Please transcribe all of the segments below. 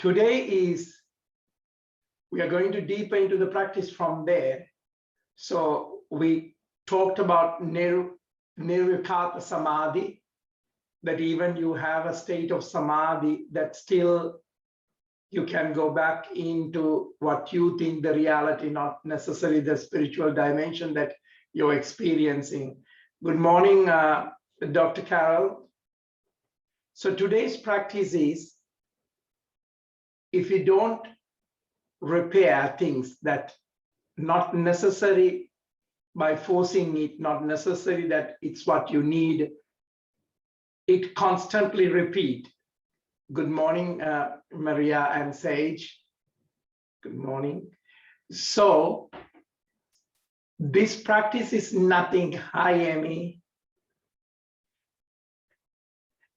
today we are going to deeper into the practice from there. So we talked about nirvikalpa samadhi, that even you have a state of samadhi that still you can go back into what you think the reality, not necessarily the spiritual dimension that you're experiencing. Good morning, Dr. Carol. So today's practice is, if you don't repair things, that not necessary by forcing it, not necessary that it's what you need, it constantly repeat. Good morning, Maria and Sage. Good morning. So this practice is nothing. Hi, Amy.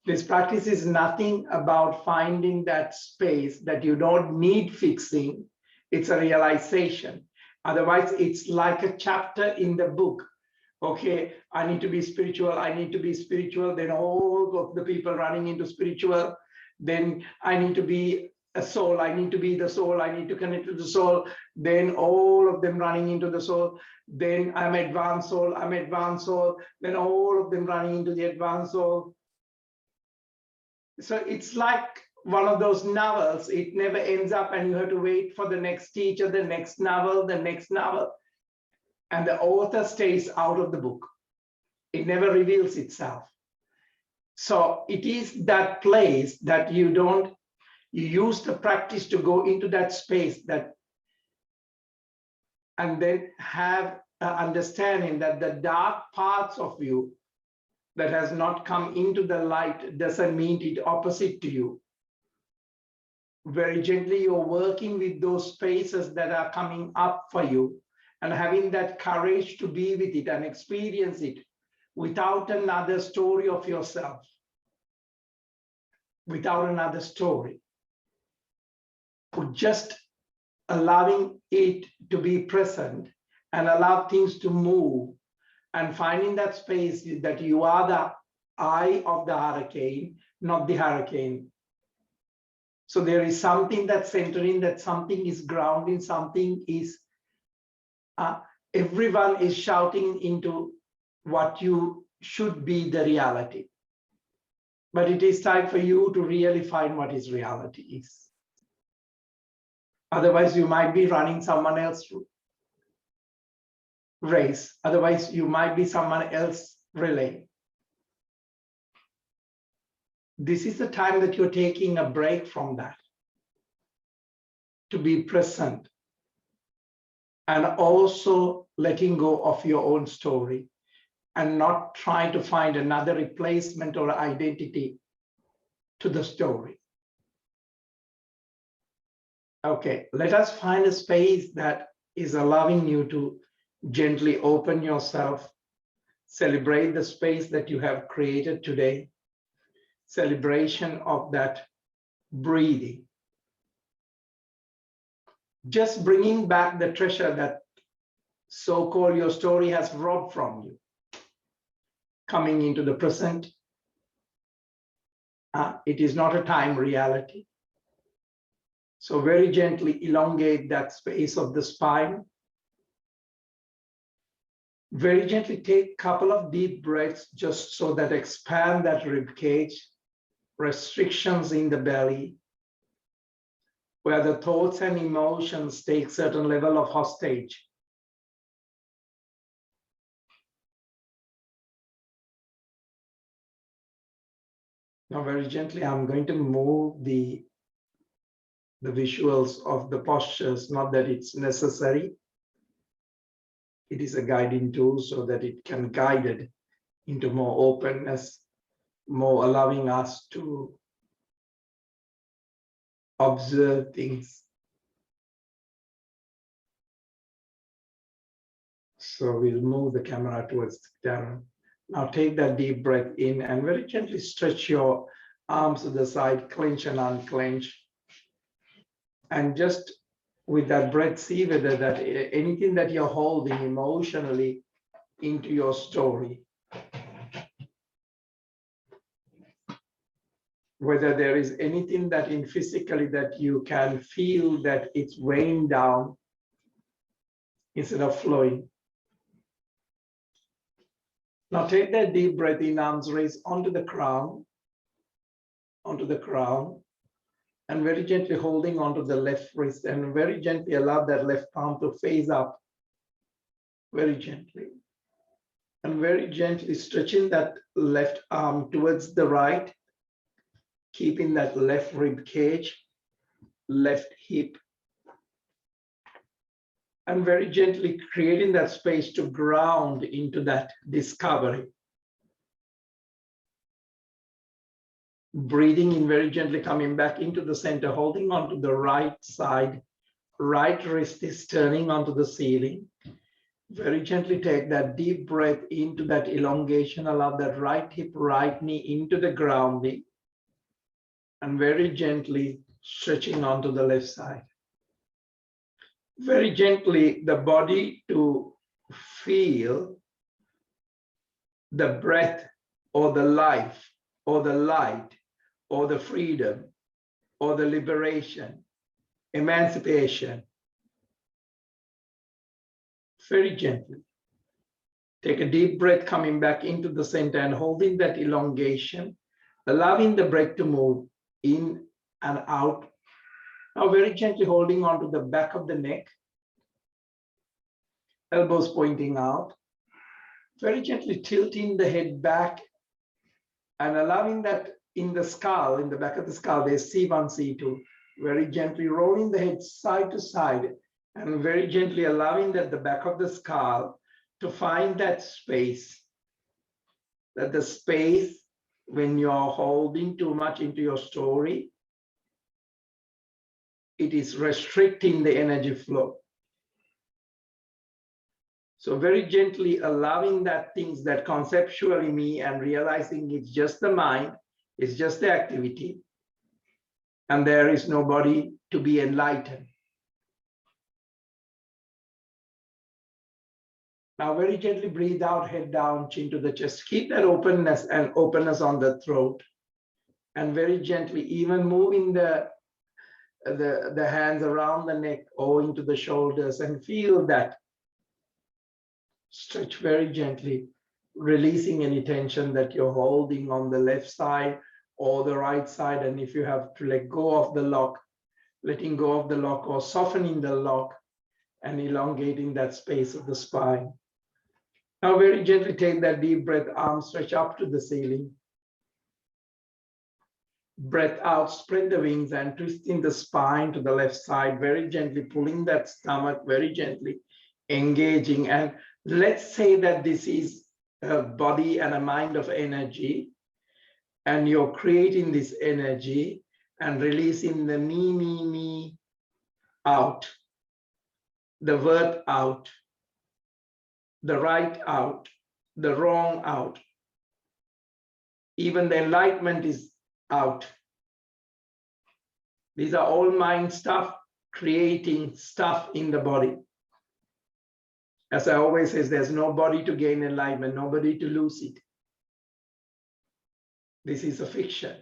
This practice is nothing about finding that space that you don't need fixing. It's a realization. Otherwise, it's like a chapter in the book. Okay, I need to be spiritual. I need to be spiritual. Then all of the people running into spiritual. Then I need to be a soul. I need to be the soul. I need to connect to the soul. Then all of them running into the soul. Then I'm advanced soul. I'm advanced soul. Then all of them running into the advanced soul. So it's like one of those novels. It never ends up, and you have to wait for the next teacher, the next novel, the next novel. And the author stays out of the book. It never reveals itself. So it is that place that you use the practice to go into that space, that, and then have an understanding that the dark parts of you that has not come into the light doesn't mean it opposite to you. Very gently, you're working with those spaces that are coming up for you, and having that courage to be with it and experience it without another story of yourself, without another story. Just allowing it to be present and allow things to move, and finding that space that you are the eye of the hurricane, not the hurricane. So there is something that's centering, that something is grounding, something is, everyone is shouting into what you should be the reality. But it is time for you to really find what is reality is. Otherwise, you might be running someone else's race. Otherwise, you might be someone else's relay. This is the time that you're taking a break from that, to be present, and also letting go of your own story, and not trying to find another replacement or identity to the story. Okay, let us find a space that is allowing you to gently open yourself, celebrate the space that you have created today, celebration of that breathing. Just bringing back the treasure that so-called your story has robbed from you, coming into the present. It is not a time reality. So very gently elongate that space of the spine. Very gently take a couple of deep breaths, just so that expand that rib cage, restrictions in the belly, where the thoughts and emotions take certain level of hostage. Now very gently, I'm going to move the visuals of the postures, not that it's necessary. It is a guiding tool so that it can guide it into more openness, more allowing us to observe things. So we'll move the camera towards Darren. Now take that deep breath in and very gently stretch your arms to the side, clench and unclench. And just with that breath, see whether that anything that you're holding emotionally into your story, whether there is anything that in physically that you can feel that it's weighing down instead of flowing. Now take that deep breath in, arms raised onto the crown, and very gently holding onto the left wrist, and very gently allow that left palm to face up, very gently. And very gently stretching that left arm towards the right, keeping that left rib cage, left hip, and very gently creating that space to ground into that discovery. Breathing in very gently, coming back into the center, holding onto the right side, right wrist is turning onto the ceiling. Very gently take that deep breath into that elongation, allow that right hip, right knee into the grounding, and very gently stretching onto the left side. Very gently, the body to feel the breath or the life or the light or the freedom or the liberation, emancipation. Very gently. Take a deep breath coming back into the center and holding that elongation, allowing the breath to move in and out. Now very gently holding on to the back of the neck, elbows pointing out. Very gently tilting the head back and allowing that in the skull, in the back of the skull, there's C1, C2. Very gently rolling the head side to side and very gently allowing that the back of the skull to find that space, that the space when you're holding too much into your story, it is restricting the energy flow. So very gently allowing that things that conceptually me and realizing it's just the mind, it's just the activity, and there is nobody to be enlightened. Now very gently breathe out, head down, chin to the chest. Keep that openness and openness on the throat. And very gently, even moving the hands around the neck or into the shoulders and feel that. Stretch very gently, releasing any tension that you're holding on the left side or the right side. And if you have to let go of the lock, letting go of the lock or softening the lock and elongating that space of the spine. Now very gently take that deep breath, arms stretch up to the ceiling. Breath out, spread the wings and twisting the spine to the left side, very gently pulling that stomach, very gently engaging. And let's say that this is a body and a mind of energy, and you're creating this energy and releasing the me out, the worth out, the right out, the wrong out. Even the enlightenment is out. These are all mind stuff, creating stuff in the body. As I always say, there's nobody to gain enlightenment, nobody to lose it. This is a fiction.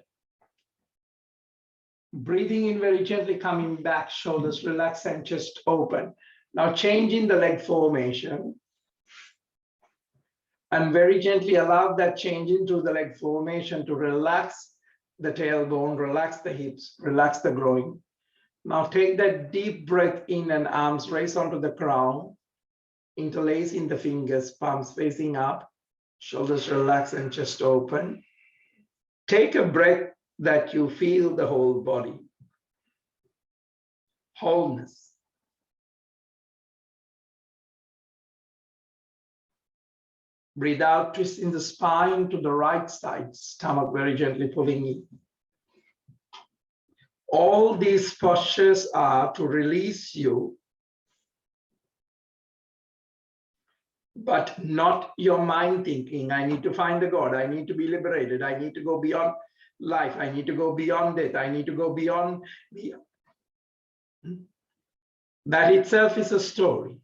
Breathing in very gently, coming back, shoulders relax and chest open. Now changing the leg formation. And very gently allow that change into the leg formation to relax the tailbone, relax the hips, relax the groin. Now take that deep breath in and arms raise onto the crown, interlacing the fingers, palms facing up, shoulders relax and chest open. Take a breath that you feel the whole body. Wholeness. Breathe out, twisting the spine to the right side, stomach very gently pulling in. All these postures are to release you, but not your mind thinking, I need to find the God, I need to be liberated, I need to go beyond life, I need to go beyond death, I need to go beyond. That itself is a story.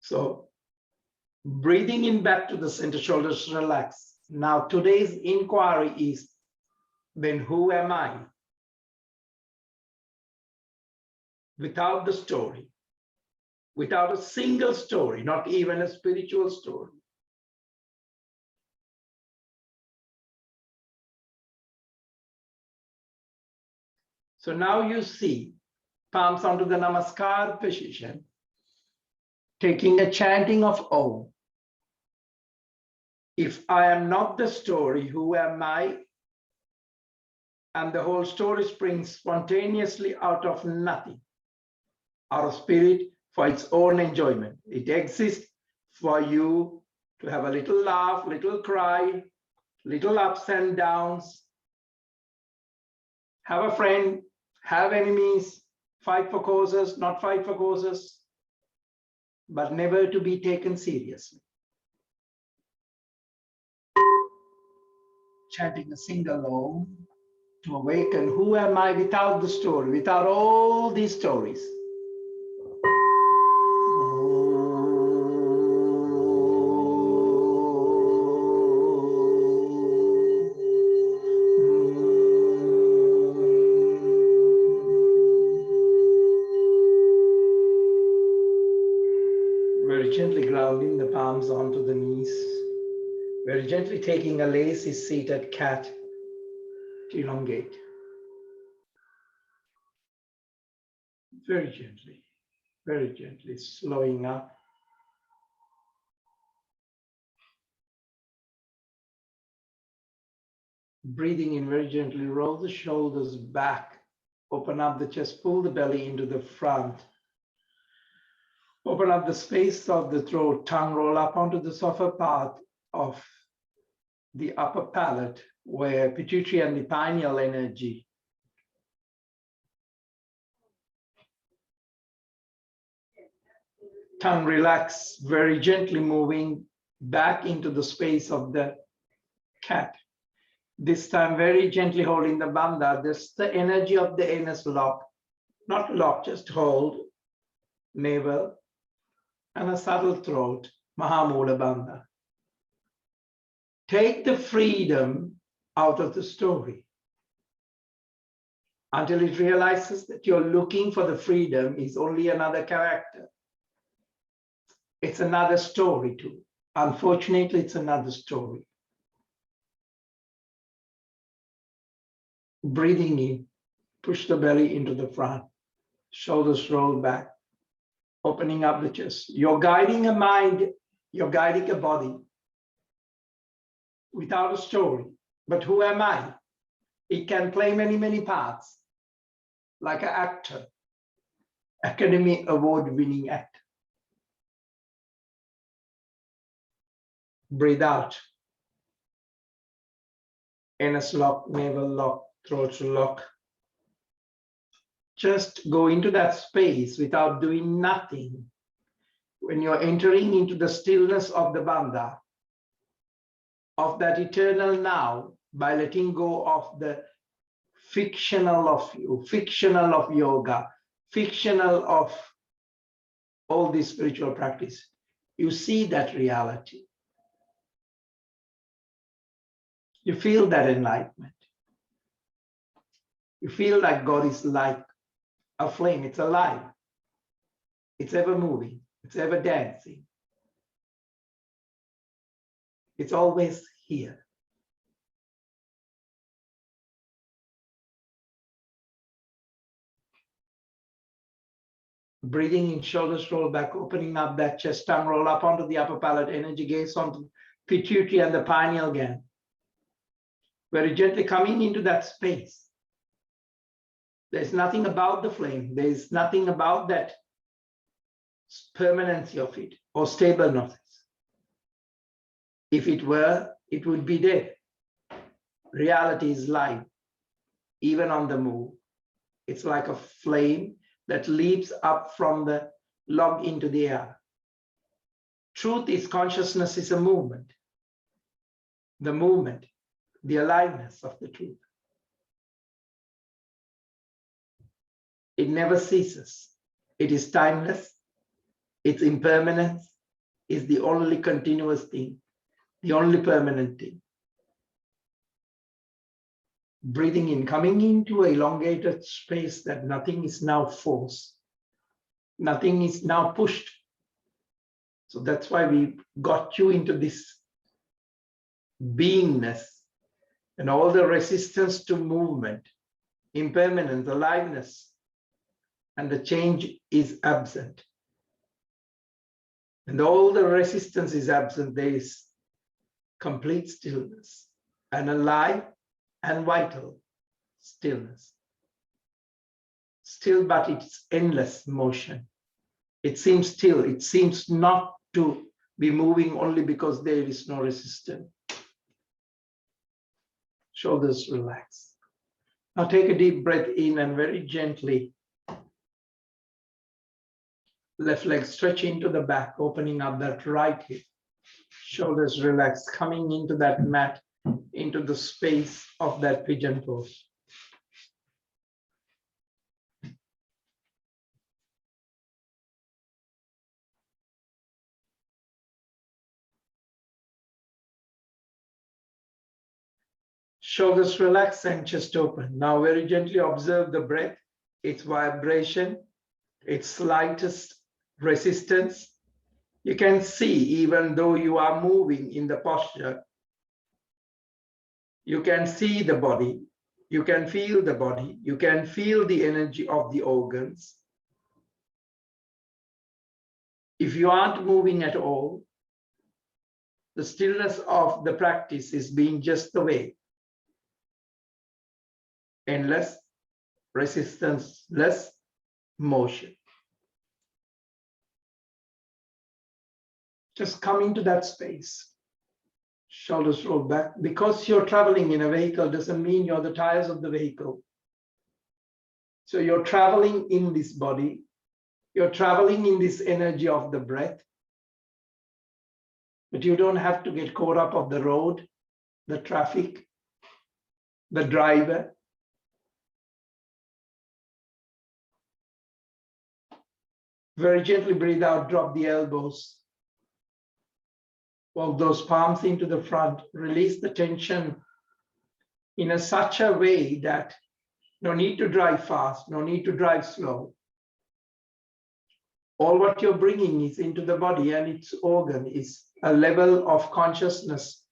So breathing in back to the center, shoulders relax. Now, today's inquiry is, then who am I? Without the story, without a single story, not even a spiritual story. So now you see, palms onto the Namaskar position, taking a chanting of Om. If I am not the story, who am I? And the whole story springs spontaneously out of nothing, out of spirit for its own enjoyment. It exists for you to have a little laugh, little cry, little ups and downs, have a friend, have enemies, fight for causes, not fight for causes, but never to be taken seriously. Chanting a single Om to awaken, who am I without the story, without all these stories? Very gently grounding the palms onto the knees. Very gently taking a lazy seated cat to elongate. Very gently slowing up. Breathing in very gently, roll the shoulders back, open up the chest, pull the belly into the front. Open up the space of the throat, tongue roll up onto the softer part of the upper palate, where pituitary and the pineal energy. Tongue relax, very gently moving back into the space of the cat. This time very gently holding the bandha. This is the energy of the anus lock, not lock, just hold, navel, and a subtle throat, Maha mulabanda. Take the freedom out of the story until it realizes that you're looking for the freedom is only another character. It's another story too. Unfortunately, it's another story. Breathing in, push the belly into the front, shoulders roll back, opening up the chest. You're guiding a mind, you're guiding a body without a story. But who am I? It can play many, many parts, like an actor, Academy Award-winning actor. Breathe out. Anus lock, navel lock, throat lock. Just go into that space without doing nothing. When you're entering into the stillness of the bandha, of that eternal now, by letting go of the fictional of you, fictional of yoga, fictional of all this spiritual practice, you see that reality. You feel that enlightenment. You feel like God is like a flame. It's alive. It's ever moving. It's ever dancing. It's always here. Breathing in, shoulders roll back, opening up that chest, tongue roll up onto the upper palate, energy gaze onto pituitary and the pineal gland. Very gently coming into that space. There's nothing about the flame. There's nothing about that permanency of it or stableness. If it were, it would be dead. Reality is live, even on the move. It's like a flame that leaps up from the log into the air. Truth is consciousness is a movement. The movement, the aliveness of the truth. It never ceases. It is timeless. Its impermanence is the only continuous thing, the only permanent thing. Breathing in, coming into an elongated space that nothing is now forced. Nothing is now pushed. So that's why we got you into this beingness, and all the resistance to movement, impermanence, aliveness, and the change is absent. And all the resistance is absent. There is complete stillness, and alive and vital stillness. Still, but it's endless motion. It seems still. It seems not to be moving only because there is no resistance. Shoulders relax. Now take a deep breath in and very gently left leg stretch into the back, opening up that right hip. Shoulders relax, coming into that mat, into the space of that pigeon pose. Shoulders relax and chest open. Now very gently observe the breath, its vibration, its slightest resistance. You can see, even though you are moving in the posture, you can see the body, you can feel the body, you can feel the energy of the organs. If you aren't moving at all, the stillness of the practice is being just the way. Endless, resistance-less motion. Just come into that space. Shoulders roll back. Because you're traveling in a vehicle doesn't mean you're the tires of the vehicle. So you're traveling in this body. You're traveling in this energy of the breath. But you don't have to get caught up of the road, the traffic, the driver. Very gently breathe out, drop the elbows. Walk those palms into the front, release the tension in such a way that no need to drive fast, no need to drive slow. All what you're bringing is into the body and its organ is a level of consciousness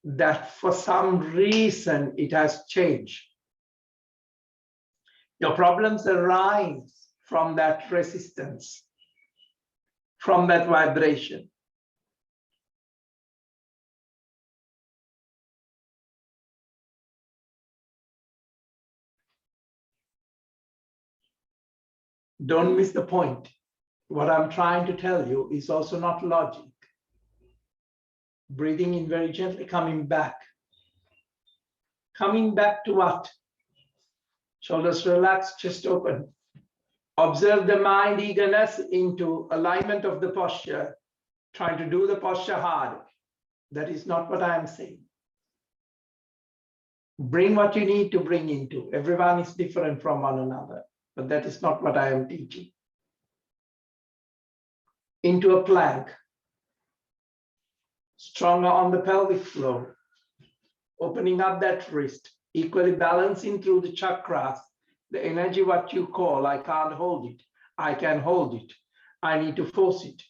that for some reason it has changed. Your problems arise from that resistance, from that vibration. Don't miss the point. What I'm trying to tell you is also not logic. Breathing in very gently, coming back. Coming back to what? Shoulders relaxed, chest open. Observe the mind eagerness into alignment of the posture, trying to do the posture hard. That is not what I am saying. Bring what you need to bring into. Everyone is different from one another, but that is not what I am teaching. Into a plank. Stronger on the pelvic floor. Opening up that wrist. Equally balancing through the chakras. The energy, what you call, I can't hold it. I can hold it. I need to force it.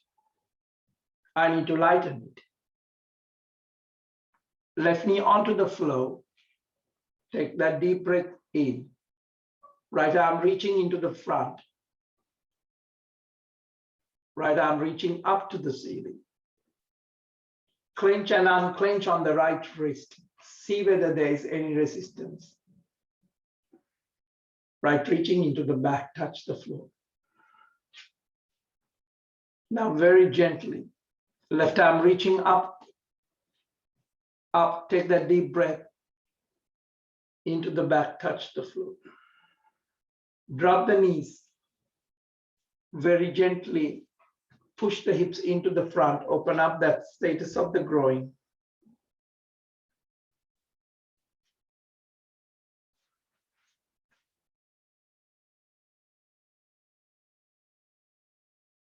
I need to lighten it. Left knee onto the floor. Take that deep breath in. Right arm reaching into the front. Right arm reaching up to the ceiling. Clench and unclench on the right wrist. See whether there is any resistance. Right reaching into the back, touch the floor. Now very gently, left arm reaching up, up, take that deep breath into the back, touch the floor. Drop the knees, very gently push the hips into the front, open up that status of the groin.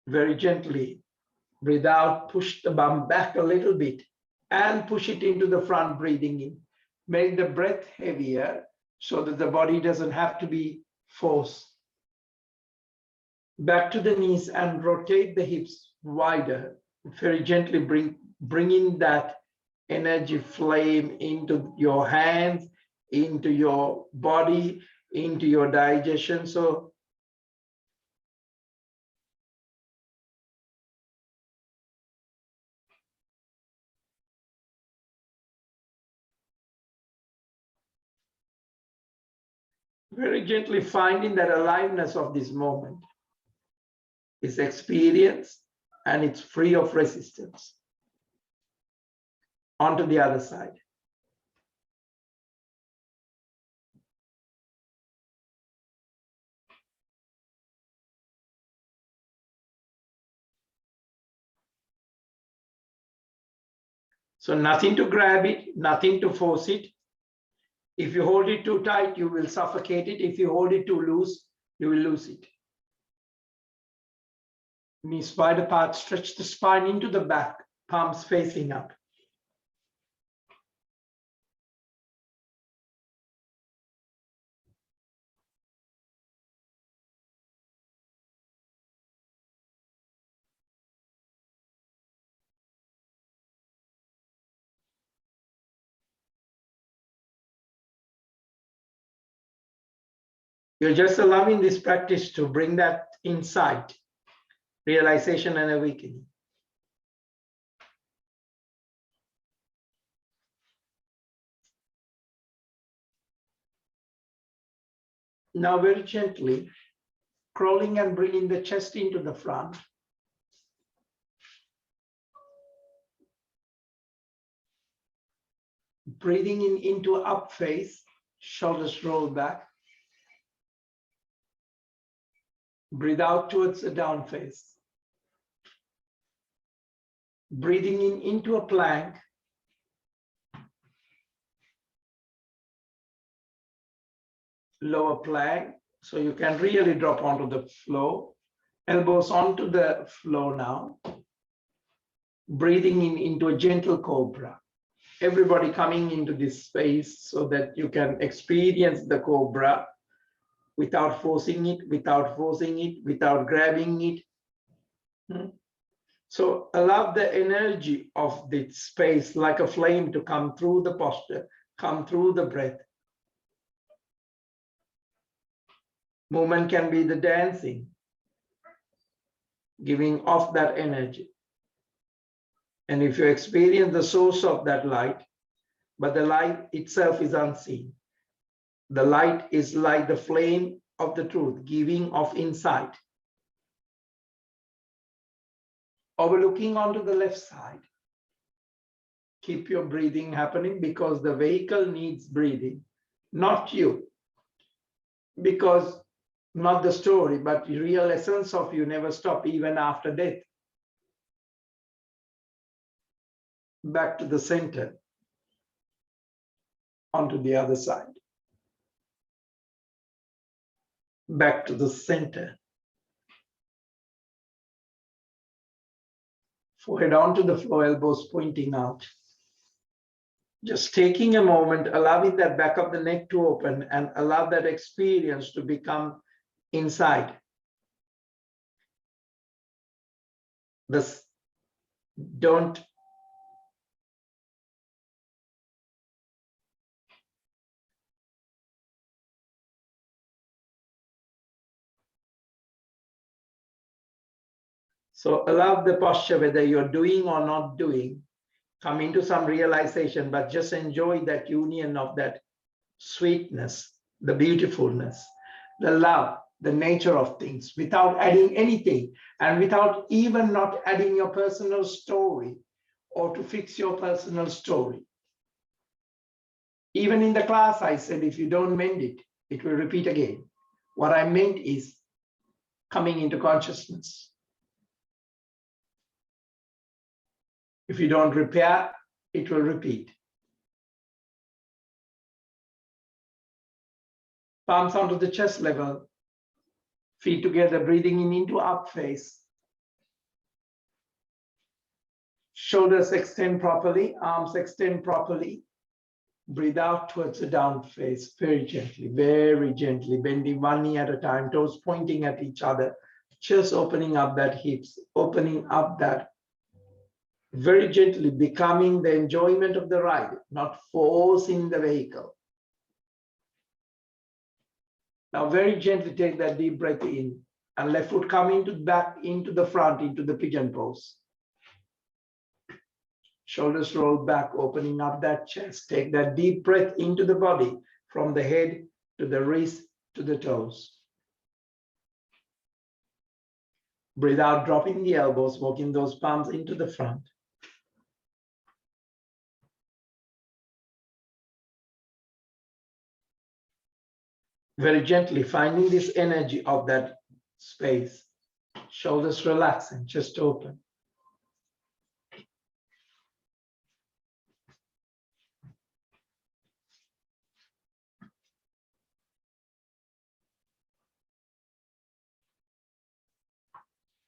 Very gently, breathe out, push the bum back a little bit and push it into the front, breathing in. Make the breath heavier, so that the body doesn't have to be forced. Back to the knees and rotate the hips wider. Very gently bring in that energy flame into your hands, into your body, into your digestion. So very gently finding that aliveness of this moment is experienced and it's free of resistance. Onto the other side. So nothing to grab it, nothing to force it. If you hold it too tight, you will suffocate it. If you hold it too loose, you will lose it. Knees wide apart, stretch the spine into the back, palms facing up. You're just allowing this practice to bring that insight, realization, and awakening. Now, very gently, crawling and bringing the chest into the front. Breathing in into up face, shoulders roll back. Breathe out towards the down face. Breathing in into a plank. Lower plank, so you can really drop onto the floor. Elbows onto the floor now. Breathing in into a gentle cobra. Everybody coming into this space so that you can experience the cobra without forcing it, without grabbing it. So allow the energy of this space like a flame to come through the posture, come through the breath. Movement can be the dancing, giving off that energy. And if you experience the source of that light, but the light itself is unseen, the light is like the flame of the truth, giving off insight. Overlooking onto the left side. Keep your breathing happening because the vehicle needs breathing, not you. Because not the story, but the real essence of you never stop even after death. Back to the center. Onto the other side. Back to the center. Forehead onto the floor, elbows pointing out. Just taking a moment, allowing that back of the neck to open and allow that experience to become inside. This don't so allow the posture, whether you're doing or not doing, come into some realization, but just enjoy that union of that sweetness, the beautifulness, the love, the nature of things without adding anything and without even not adding your personal story or to fix your personal story. Even in the class, I said, if you don't mend it, it will repeat again. What I meant is coming into consciousness. If you don't repair, it will repeat. Palms onto the chest level, feet together, breathing in into up face. Shoulders extend properly, arms extend properly. Breathe out towards the down face, very gently, bending one knee at a time, toes pointing at each other, just opening up that hips, opening up that, very gently becoming the enjoyment of the ride, not forcing the vehicle. Now very gently take that deep breath in and left foot come back into the front, into the pigeon pose. Shoulders roll back, opening up that chest. Take that deep breath into the body, from the head to the wrist to the toes. Breathe out, dropping the elbows, walking those palms into the front. Very gently finding this energy of that space. Shoulders relaxing, chest open.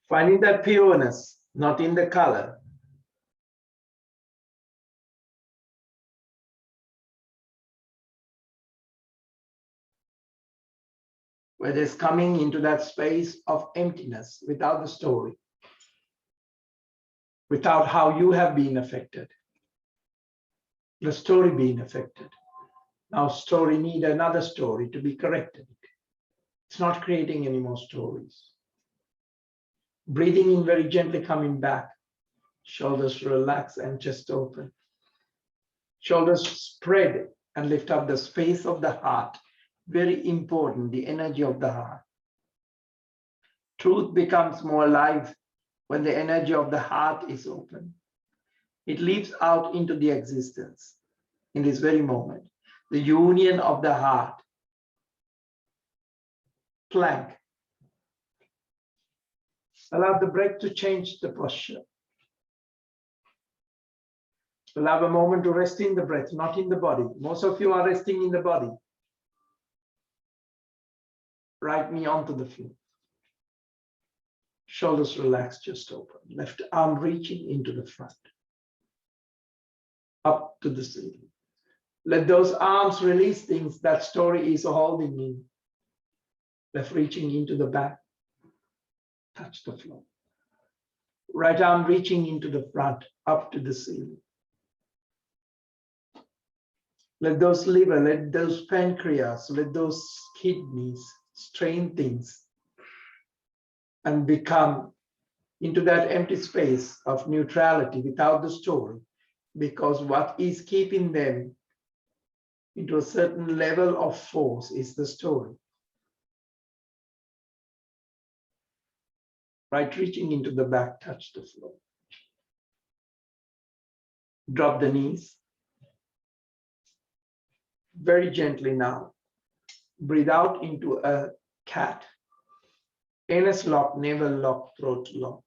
Finding that pureness, not in the color. Where there's coming into that space of emptiness without the story, without how you have been affected, the story being affected. Now story need another story to be corrected. It's not creating any more stories. Breathing in very gently, coming back. Shoulders relax and chest open. Shoulders spread and lift up the space of the heart. Very important, the energy of the heart. Truth becomes more alive when the energy of the heart is open. It leaps out into the existence in this very moment. The union of the heart. Plank. Allow the breath to change the posture. Allow a moment to rest in the breath, not in the body. Most of you are resting in the body. Right knee onto the floor. Shoulders relaxed, just open. Left arm reaching into the front. Up to the ceiling. Let those arms release things that story is holding in. Left reaching into the back. Touch the floor. Right arm reaching into the front, up to the ceiling. Let those liver, let those pancreas, let those kidneys strain things and become into that empty space of neutrality without the story, because what is keeping them into a certain level of force is the story. Right, reaching into the back, touch the floor. Drop the knees. Very gently now. Breathe out into a cat. Anus lock, navel lock, throat lock.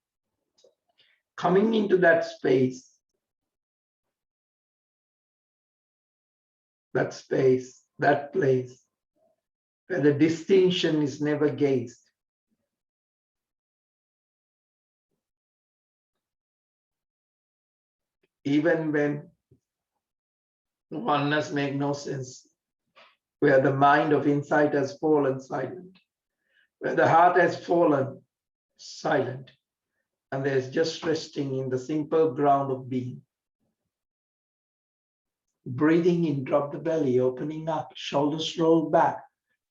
Coming into that space, that place, where the distinction is never gazed. Even when oneness makes no sense, where the mind of insight has fallen silent, where the heart has fallen silent, and there's just resting in the simple ground of being. Breathing in, drop the belly, opening up, shoulders roll back,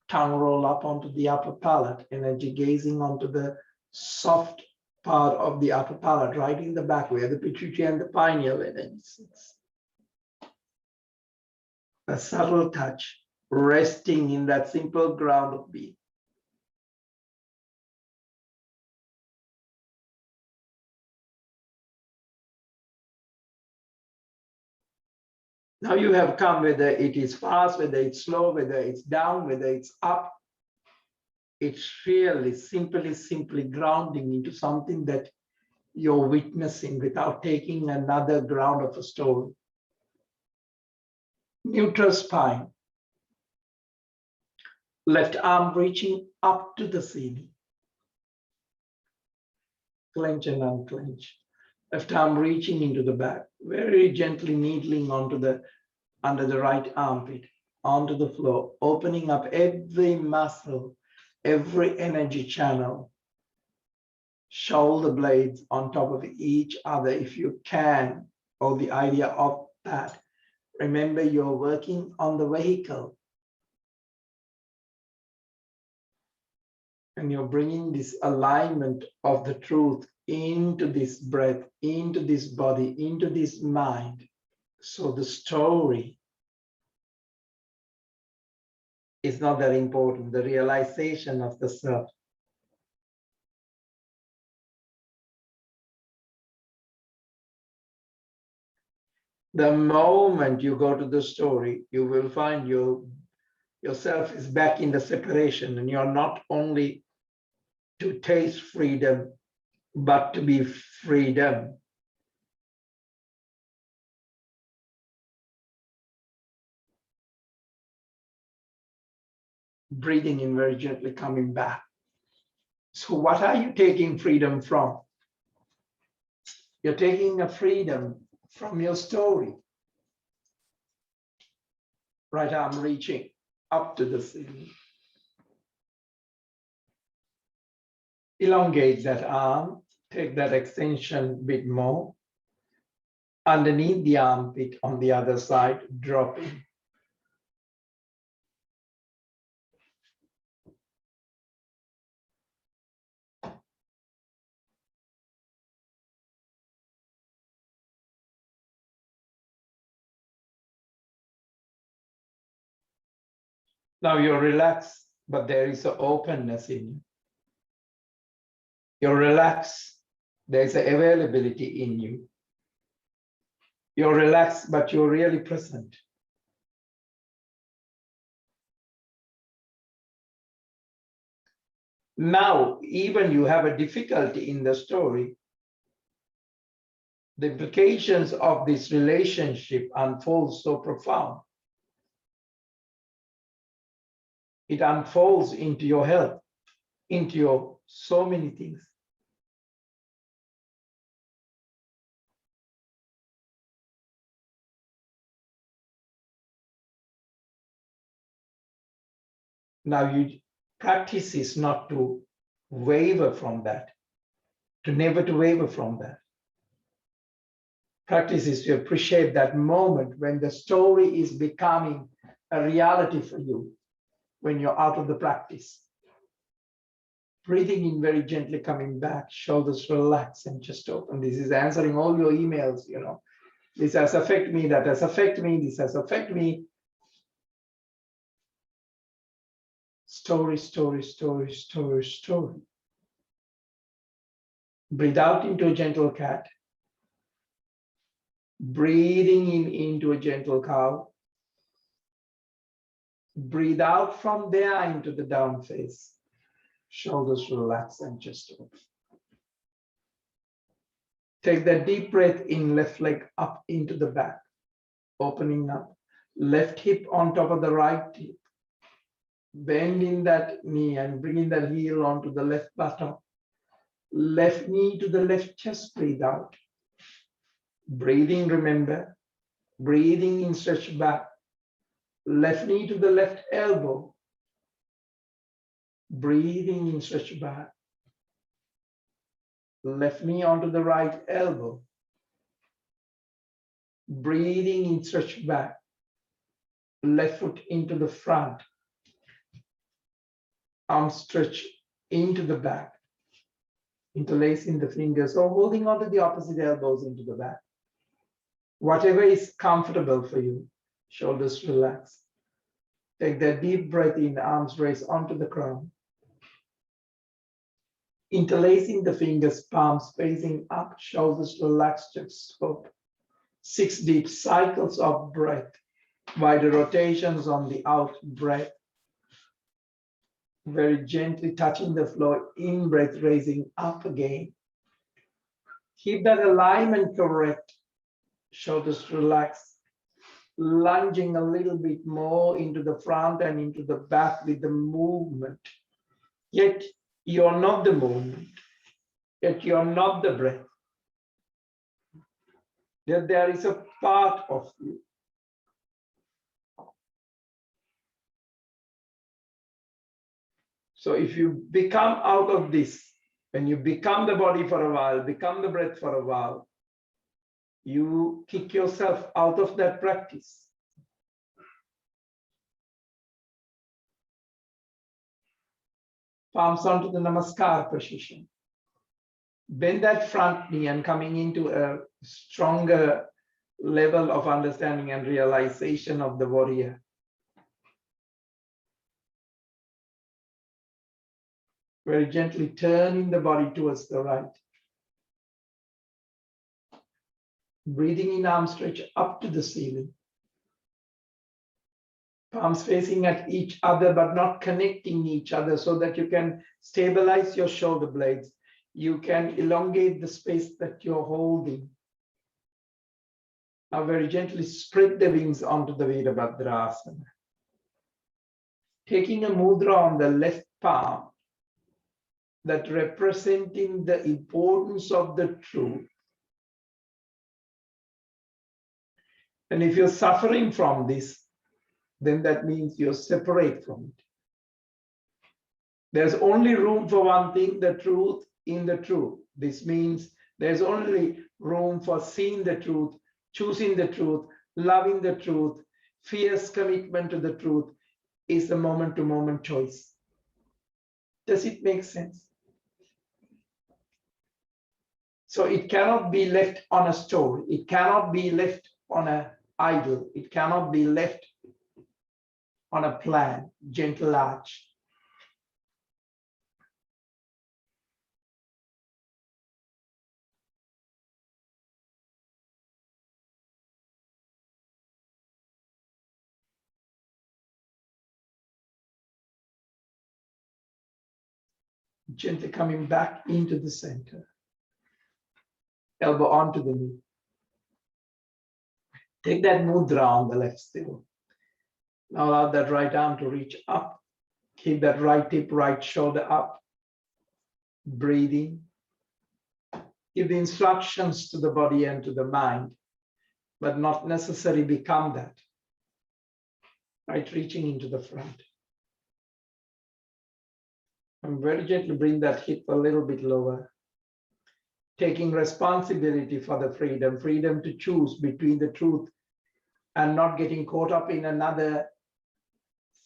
tongue roll up onto the upper palate, energy gazing onto the soft part of the upper palate, right in the back where the pituitary and the pineal energy sits. A subtle touch, resting in that simple ground of being. Now you have come, whether it is fast, whether it's slow, whether it's down, whether it's up. It's really simply grounding into something that you're witnessing without taking another ground of a story. Neutral spine. Left arm reaching up to the ceiling. Clench and unclench. Left arm reaching into the back. Very gently needling onto the under the right armpit, onto the floor, opening up every muscle, every energy channel, shoulder blades on top of each other if you can, or the idea of that. Remember, you're working on the vehicle. And you're bringing this alignment of the truth into this breath, into this body, into this mind. So the story is not that important, the realization of the self. The moment you go to the story, you will find yourself is back in the separation, and you're not only to taste freedom, but to be freedom. Breathing in very gently, coming back. So what are you taking freedom from? You're taking a freedom from your story. Right arm reaching up to the ceiling. Elongate that arm, take that extension a bit more. Underneath the armpit on the other side, dropping. Now you're relaxed, but there is an openness in you. You're relaxed, there's an availability in you. You're relaxed, but you're really present. Now, even you have a difficulty in the story, the implications of this relationship unfold so profound. It unfolds into your health, into your so many things. Now, you practice is not to waver from that, to never to waver from that. Practice is to appreciate that moment when the story is becoming a reality for you, when you're out of the practice. Breathing in very gently, coming back, shoulders relax and just open. This is answering all your emails, you know. This has affected me, that has affected me, this has affected me. Story, story, story, story, story. Breathe out into a gentle cat. Breathing in into a gentle cow. Breathe out from there into the down face. Shoulders relax and just open. Take that deep breath in, left leg up into the back, opening up. Left hip on top of the right hip. Bending that knee and bringing that heel onto the left buttock. Left knee to the left chest, breathe out. Breathing, remember, breathing in, stretch back. Left knee to the left elbow. Breathing in, stretch back. Left knee onto the right elbow. Breathing in, stretch back. Left foot into the front. Arm stretch into the back. Interlacing the fingers or holding onto the opposite elbows into the back. Whatever is comfortable for you. Shoulders relax. Take that deep breath in, arms raise onto the crown. Interlacing the fingers, palms facing up, shoulders relaxed, just hope. 6 deep cycles of breath. Wider rotations on the out breath. Very gently touching the floor, in breath, raising up again. Keep that alignment correct. Shoulders relaxed. Lunging a little bit more into the front and into the back with the movement. Yet you're not the movement. Yet you're not the breath. Yet there is a part of you. So if you become out of this, when you become the body for a while, become the breath for a while, you kick yourself out of that practice. Palms onto the namaskar position. Bend that front knee and coming into a stronger level of understanding and realization of the warrior. Very gently turning the body towards the right. Breathing in, arm stretch up to the ceiling. Palms facing at each other, but not connecting each other, so that you can stabilize your shoulder blades. You can elongate the space that you're holding. Now very gently spread the wings onto the Virabhadrasana. Taking a mudra on the left palm, that representing the importance of the truth. And if you're suffering from this, then that means you're separate from it. There's only room for one thing, the truth in the truth. This means there's only room for seeing the truth, choosing the truth, loving the truth. Fierce commitment to the truth is a moment-to-moment choice. Does it make sense? So it cannot be left on a story. It cannot be left on an idol. It cannot be left on a plan, gentle arch. Gently coming back into the center. Elbow onto the knee. Take that mudra on the left still. Now allow that right arm to reach up. Keep that right hip, right shoulder up. Breathing. Give the instructions to the body and to the mind, but not necessarily become that. Right, reaching into the front. And very gently bring that hip a little bit lower. Taking responsibility for the freedom to choose between the truth and not getting caught up in another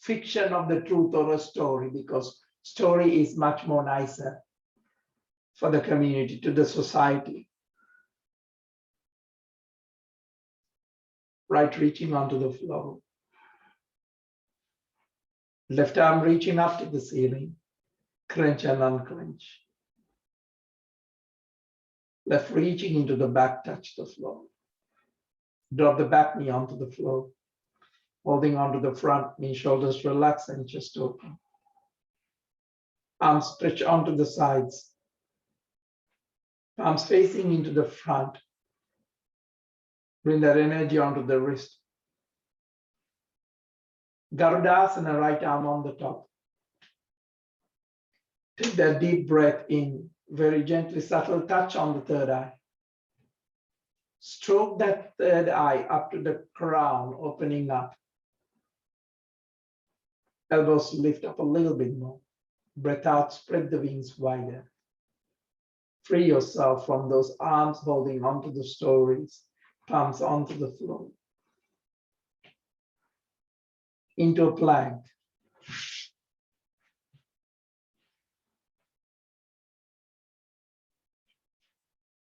fiction of the truth or a story, because story is much more nicer for the community, to the society. Right, reaching onto the floor. Left arm reaching up to the ceiling. Clench and unclench. Left reaching into the back, touch the floor. Drop the back knee onto the floor. Holding onto the front knee, shoulders relax and chest open. Arms stretch onto the sides. Palms facing into the front. Bring that energy onto the wrist. Garudasana, right arm on the top. Take that deep breath in, very gently, subtle touch on the third eye. Stroke that third eye up to the crown, opening up. Elbows lift up a little bit more. Breath out, spread the wings wider. Free yourself from those arms holding onto the stories, palms onto the floor. Into a plank.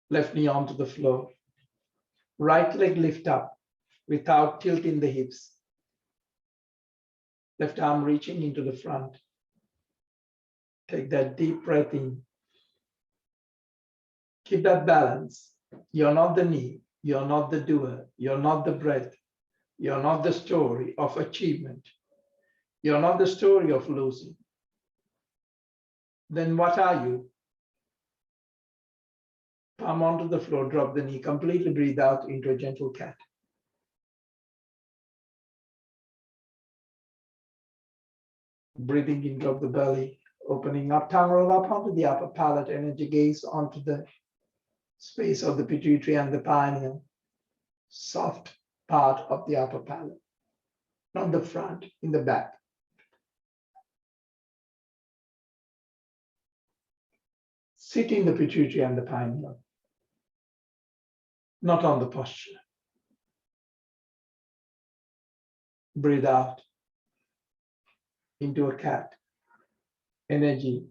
Left knee onto the floor. Right leg lift up without tilting the hips. Left arm reaching into the front. Take that deep breath in. Keep that balance. You're not the knee. You're not the doer. You're not the breath. You're not the story of achievement. You're not the story of losing. Then what are you? Palm onto the floor, drop the knee, completely breathe out into a gentle cat. Breathing in, drop the belly, opening up, tongue roll up onto the upper palate, energy gaze onto the space of the pituitary and the pineal, soft part of the upper palate, not the front, in the back. Sit in the pituitary and the pineal, not on the posture. Breathe out into a cat. Energy.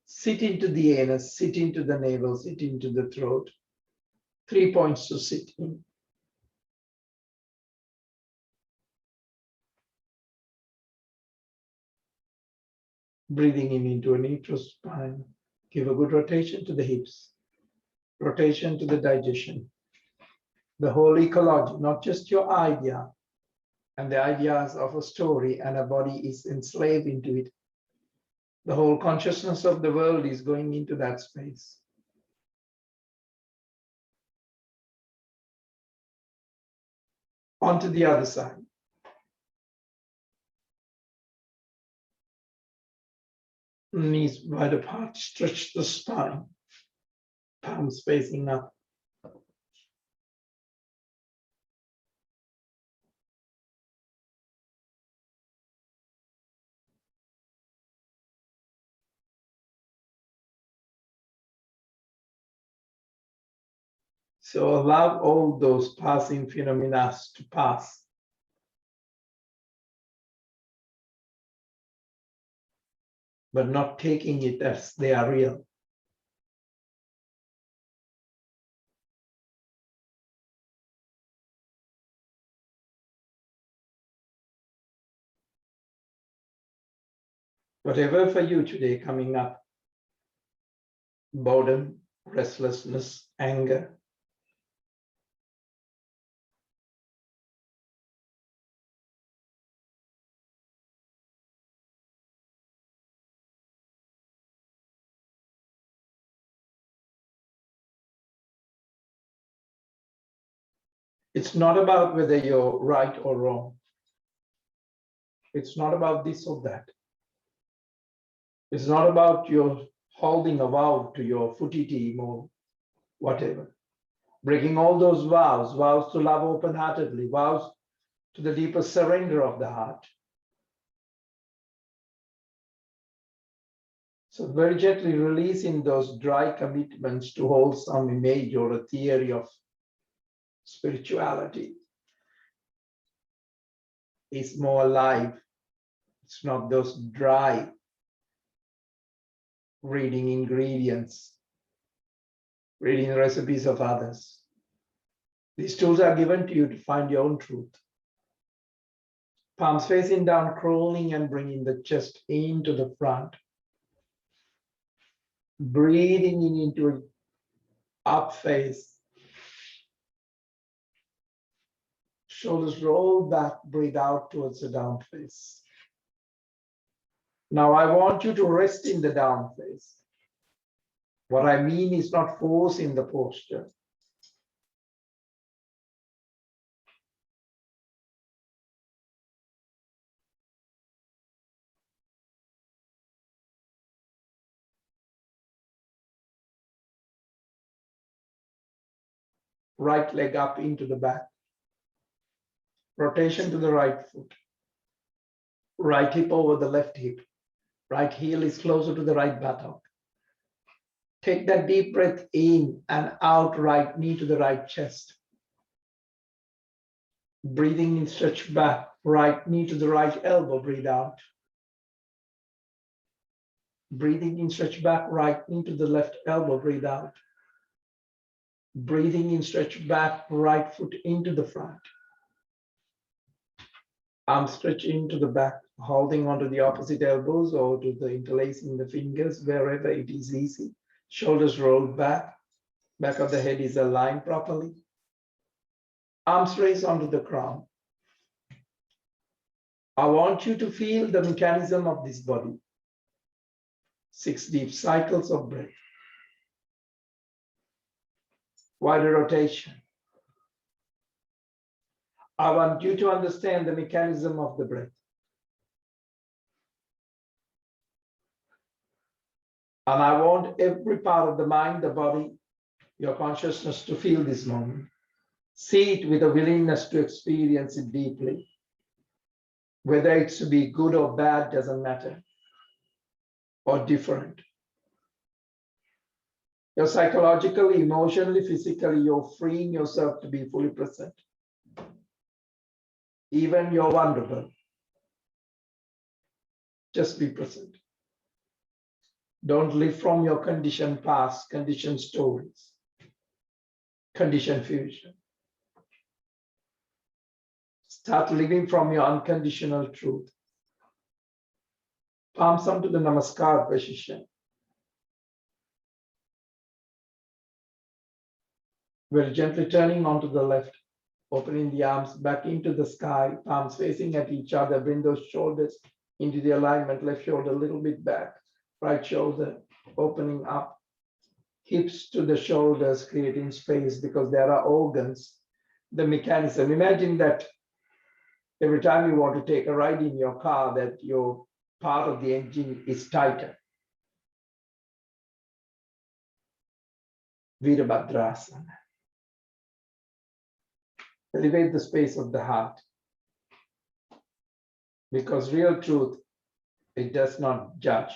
Sit into the anus, sit into the navel, sit into the throat. 3 points to sit in. Breathing in into a neutral spine. Give a good rotation to the hips, rotation to the digestion. The whole ecology, not just your idea and the ideas of a story and a body is enslaved into it. The whole consciousness of the world is going into that space. Onto the other side. Knees wide apart, stretch the spine, palms facing up. So allow all those passing phenomena to pass. But not taking it as they are real. Whatever for you today coming up, boredom, restlessness, anger, it's not about whether you're right or wrong. It's not about this or that. It's not about your holding a vow to your footy team or whatever. Breaking all those vows, vows to love open-heartedly, vows to the deepest surrender of the heart. So very gently releasing those dry commitments to hold some image or a theory of spirituality. It's more alive. It's not those dry reading ingredients, reading recipes of others. These tools are given to you to find your own truth. Palms facing down, crawling and bringing the chest into the front. Breathing in into an up face. Shoulders roll back, breathe out towards the down face. Now I want you to rest in the down face. What I mean is not force in the posture. Right leg up into the back. Rotation to the right foot. Right hip over the left hip. Right heel is closer to the right buttock. Take that deep breath in and out, right knee to the right chest. Breathing in, stretch back, right knee to the right elbow, breathe out. Breathing in, stretch back, right knee to the left elbow, breathe out. Breathing in, stretch back, right foot into the front. Arms stretch into the back, holding onto the opposite elbows or to the interlacing the fingers wherever it is easy. Shoulders roll back. Back of the head is aligned properly. Arms raised onto the crown. I want you to feel the mechanism of this body. 6 deep cycles of breath. Wider rotation. I want you to understand the mechanism of the breath. And I want every part of the mind, the body, your consciousness to feel this moment. See it with a willingness to experience it deeply. Whether it's to be good or bad doesn't matter, or different. You're psychologically, emotionally, physically, you're freeing yourself to be fully present. Even you're vulnerable. Just be present. Don't live from your conditioned past, conditioned stories, conditioned future. Start living from your unconditional truth. Palms onto the Namaskar position. Very gently turning onto the left, opening the arms back into the sky, palms facing at each other. Bring those shoulders into the alignment, left shoulder a little bit back, right shoulder opening up, hips to the shoulders, creating space because there are organs, the mechanism. Imagine that every time you want to take a ride in your car, that your part of the engine is tighter. Virabhadrasana. Elevate the space of the heart. Because real truth, it does not judge.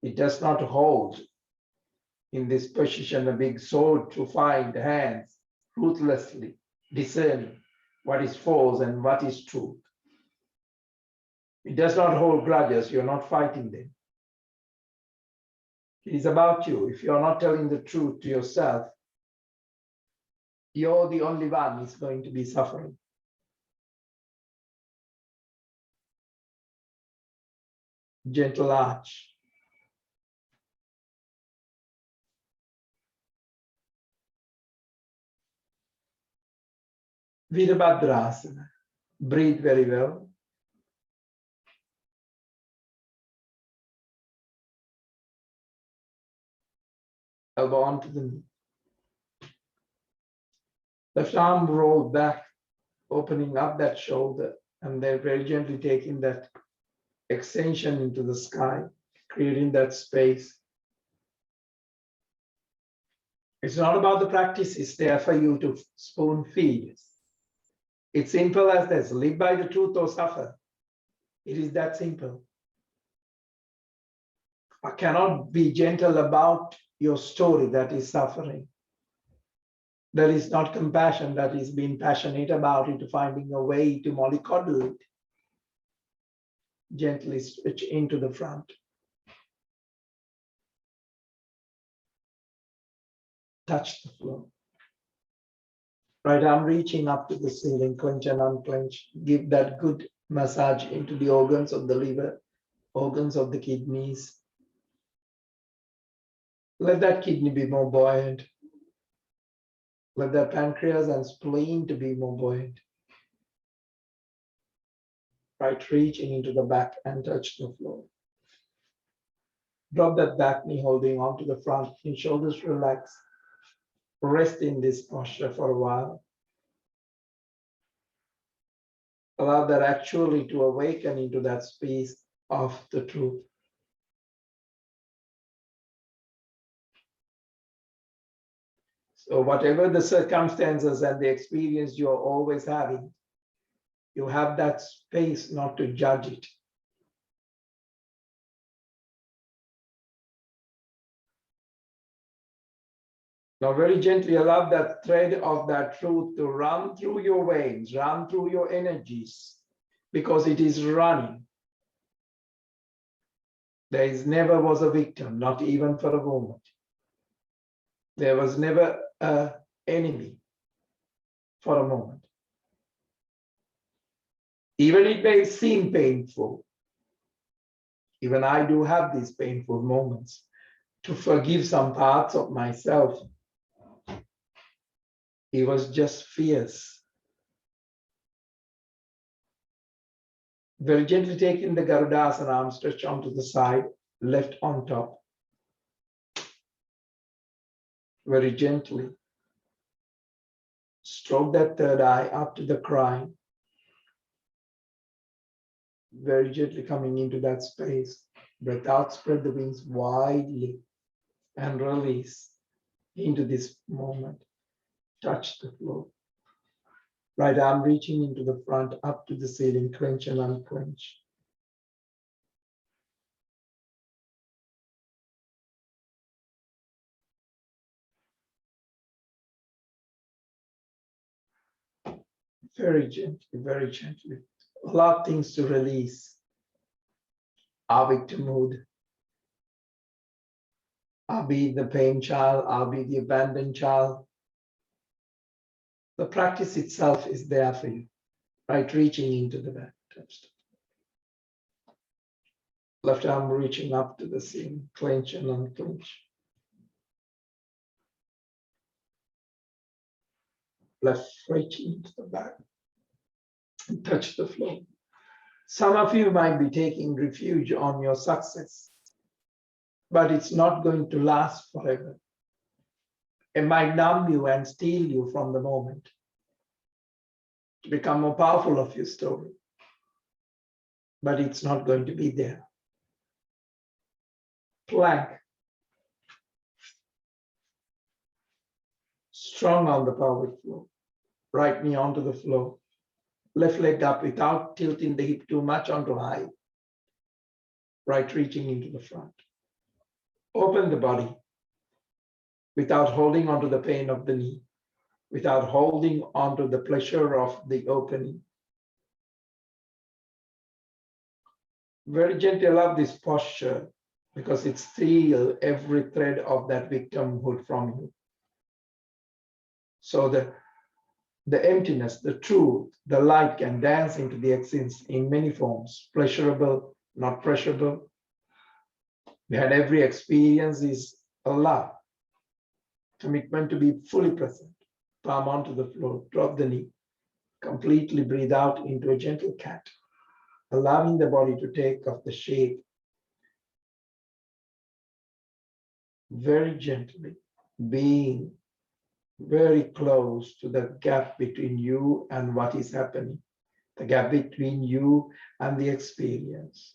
It does not hold in this position a big sword to find hands, ruthlessly discerning what is false and what is truth. It does not hold grudges, you're not fighting them. It is about you. If you're not telling the truth to yourself, you're the only one who's going to be suffering. Gentle arch. Virabhadrasana. Breathe very well. Elbow onto the knee. Left arm rolled back, opening up that shoulder, and then very gently taking that extension into the sky, creating that space. It's not about the practice, it's there for you to spoon feed. It's simple as this: live by the truth or suffer. It is that simple. I cannot be gentle about your story that is suffering. That is not compassion, that is being passionate about it, finding a way to mollycoddle it. Gently switch into the front. Touch the floor. Right arm reaching up to the ceiling, clench and unclench. Give that good massage into the organs of the liver, organs of the kidneys. Let that kidney be more buoyant. Let that pancreas and spleen to be more buoyant. Right, reaching into the back and touch the floor. Drop that back knee, holding on to the front knee, shoulders relax. Rest in this posture for a while. Allow that actually to awaken into that space of the truth. So whatever the circumstances and the experience you're always having, you have that space not to judge it. Now very gently allow that thread of that truth to run through your veins, run through your energies, because it is running. There is never was a victim, not even for a moment. There was never an enemy for a moment. Even it may seem painful. Even I do have these painful moments to forgive some parts of myself. He was just fierce. Very gently taking the Garudasana, arm stretch onto the side, left on top. Very gently stroke that third eye up to the crown. Very gently coming into that space. Breath out, spread the wings widely and release into this moment. Touch the floor. Right arm reaching into the front, up to the ceiling, clench and unclench. very gently, very gently. Allow things to release. Our victimhood. I'll be the pain child, I'll be the abandoned child. The practice itself is there for you, right? Reaching into the back. Left arm reaching up to the ceiling, clench and unclench. Left reaching into the back and touch the floor. Some of you might be taking refuge on your success, but it's not going to last forever. It might numb you and steal you from the moment to become more powerful of your story, but it's not going to be there. Plank. Strong on the pelvic floor. Right knee onto the floor. Left leg up without tilting the hip too much onto high. Right reaching into the front. Open the body without holding onto the pain of the knee, without holding onto the pleasure of the opening. Very gently allow this posture because it steals every thread of that victimhood from you. So the emptiness, the truth, the light can dance into the existence in many forms, pleasurable, not pleasurable. We had every experience is a love, commitment to be fully present. Palm onto the floor, drop the knee, completely breathe out into a gentle cat, allowing the body to take off the shape very gently, being very close to the gap between you and what is happening, the gap between you and the experience.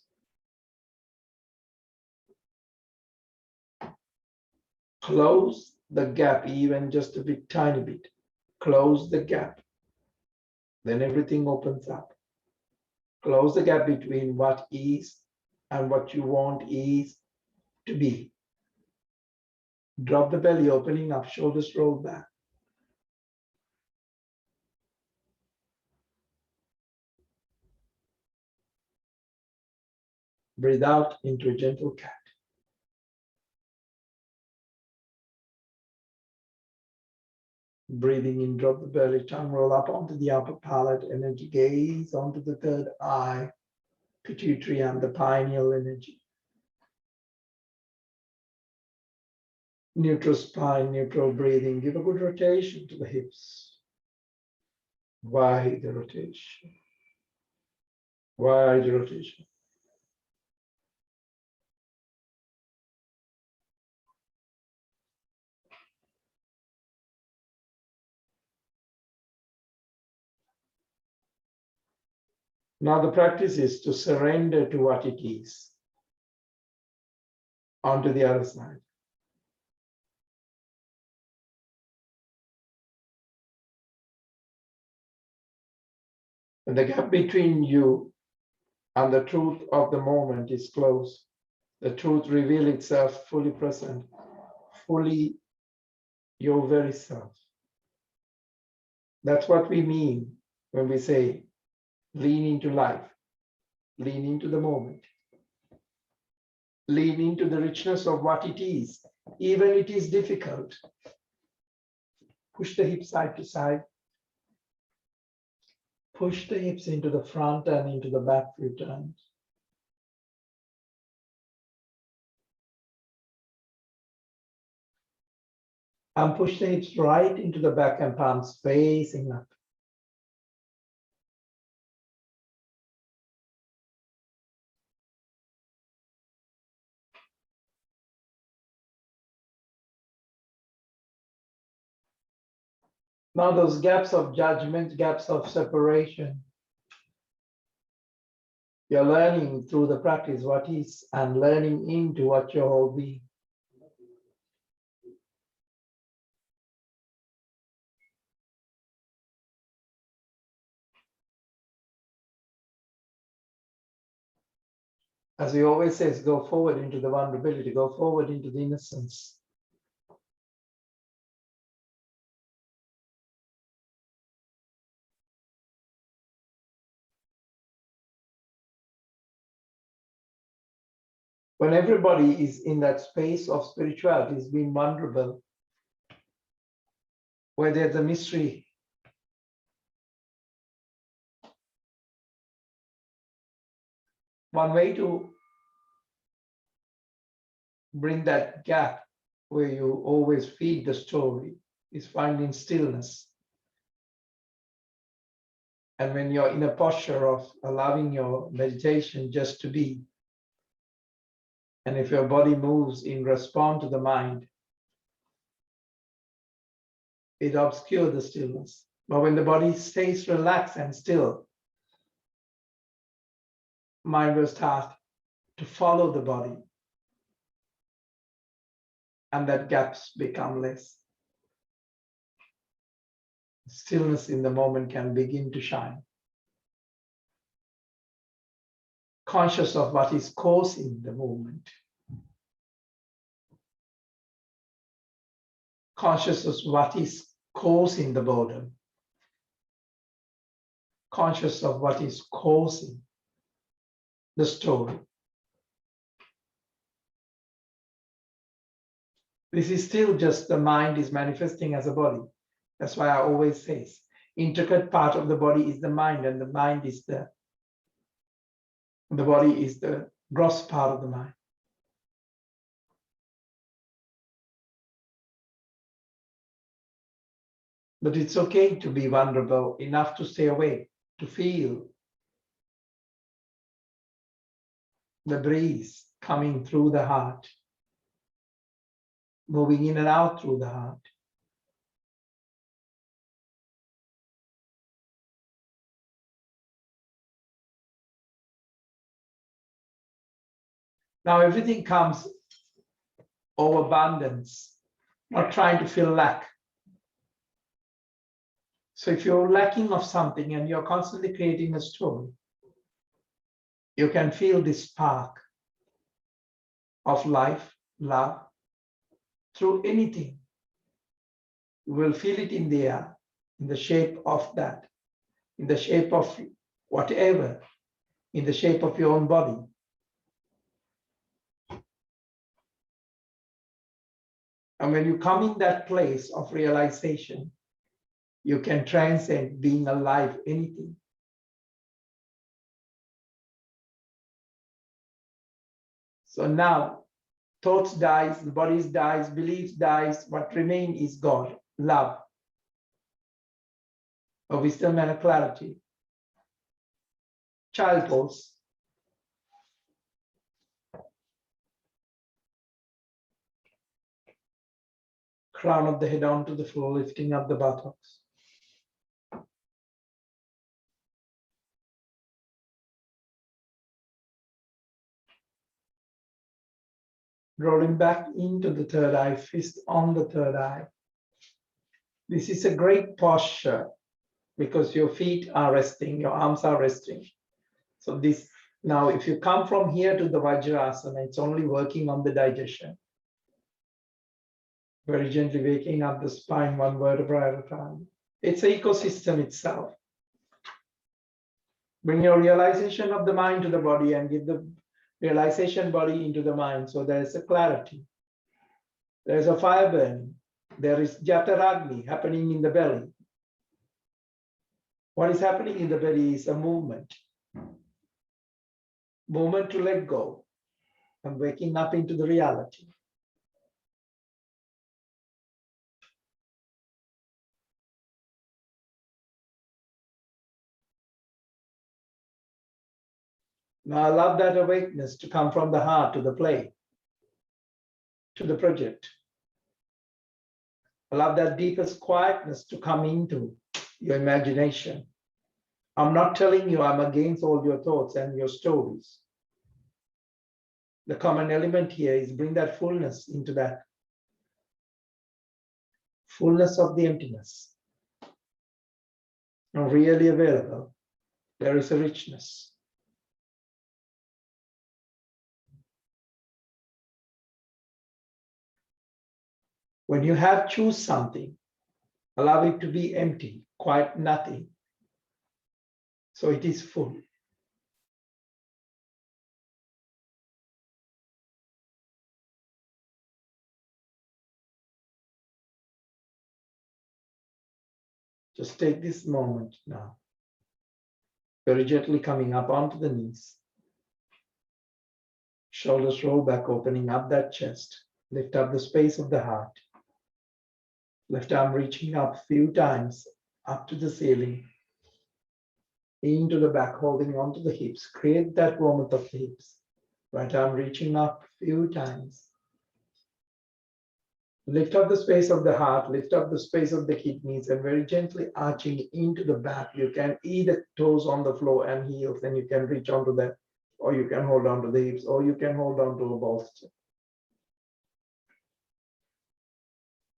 Close the gap even just a bit, tiny bit. Close the gap. Then everything opens up. Close the gap between what is and what you want is to be. Drop the belly, opening up, shoulders roll back. Breathe out into a gentle cat. Breathing in, drop the belly, tongue roll up onto the upper palate, energy gaze onto the third eye, pituitary and the pineal energy. Neutral spine, neutral breathing. Give a good rotation to the hips. Wide the rotation. Wide the rotation. Now the practice is to surrender to what it is onto the other side. When the gap between you and the truth of the moment is closed, the truth reveals itself fully present, fully your very self. That's what we mean when we say lean into life, lean into the moment, lean into the richness of what it is, even it is difficult. Push the hips side to side. Push the hips into the front and into the back 3 times. And push the hips right into the back and palms facing up. Now those gaps of judgment, gaps of separation, you're learning through the practice what is and learning into what your whole being. As we always say, go forward into the vulnerability, go forward into the innocence. When everybody is in that space of spirituality, is being vulnerable, where there's a mystery, one way to bring that gap where you always feed the story is finding stillness. And when you're in a posture of allowing your meditation just to be, and if your body moves in response to the mind, it obscures the stillness. But when the body stays relaxed and still, mind will start to follow the body, and that gaps become less. Stillness in the moment can begin to shine. Conscious of what is causing the movement. Conscious of what is causing the boredom. Conscious of what is causing the story. This is still just the mind is manifesting as a body. That's why I always say, intricate part of the body is the mind, and the mind is the body is the gross part of the mind. But it's okay to be vulnerable enough to stay awake, to feel the breeze coming through the heart, moving in and out through the heart. Now everything comes over abundance, not trying to feel lack. So if you're lacking of something and you're constantly creating a story, you can feel this spark of life, love, through anything. You will feel it in the air, in the shape of that, in the shape of whatever, in the shape of your own body. And when you come in that place of realization, you can transcend being alive, anything. So now, thoughts dies, the body dies, beliefs dies, what remains is God, love, a wisdom and a clarity. Child pose. Crown of the head onto the floor, lifting up the buttocks. Rolling back into the third eye, fist on the third eye. This is a great posture because your feet are resting, your arms are resting. So this, now if you come from here to the Vajrasana, it's only working on the digestion. Very gently waking up the spine, one vertebra at a time. It's an ecosystem itself. Bring your realization of the mind to the body and give the realization body into the mind. So there is a clarity. There is a fire burning. There is Jataragni happening in the belly. What is happening in the belly is a movement. Movement to let go and waking up into the reality. Now allow that awakeness to come from the heart to the play, to the project. Allow that deepest quietness to come into your imagination. I'm not telling you I'm against all your thoughts and your stories. The common element here is bring that fullness into that. Fullness of the emptiness. And really available. There is a richness. When you have choose something, allow it to be empty, quite nothing. So it is full. Just take this moment now. Very gently coming up onto the knees. Shoulders roll back, opening up that chest. Lift up the space of the heart. Left arm reaching up a few times, up to the ceiling. Into the back, holding onto the hips. Create that warmth of the hips. Right arm reaching up a few times. Lift up the space of the heart, lift up the space of the kidneys, and very gently arching into the back. You can either toes on the floor and heels, and you can reach onto that, or you can hold on to the hips, or you can hold on to a bolster.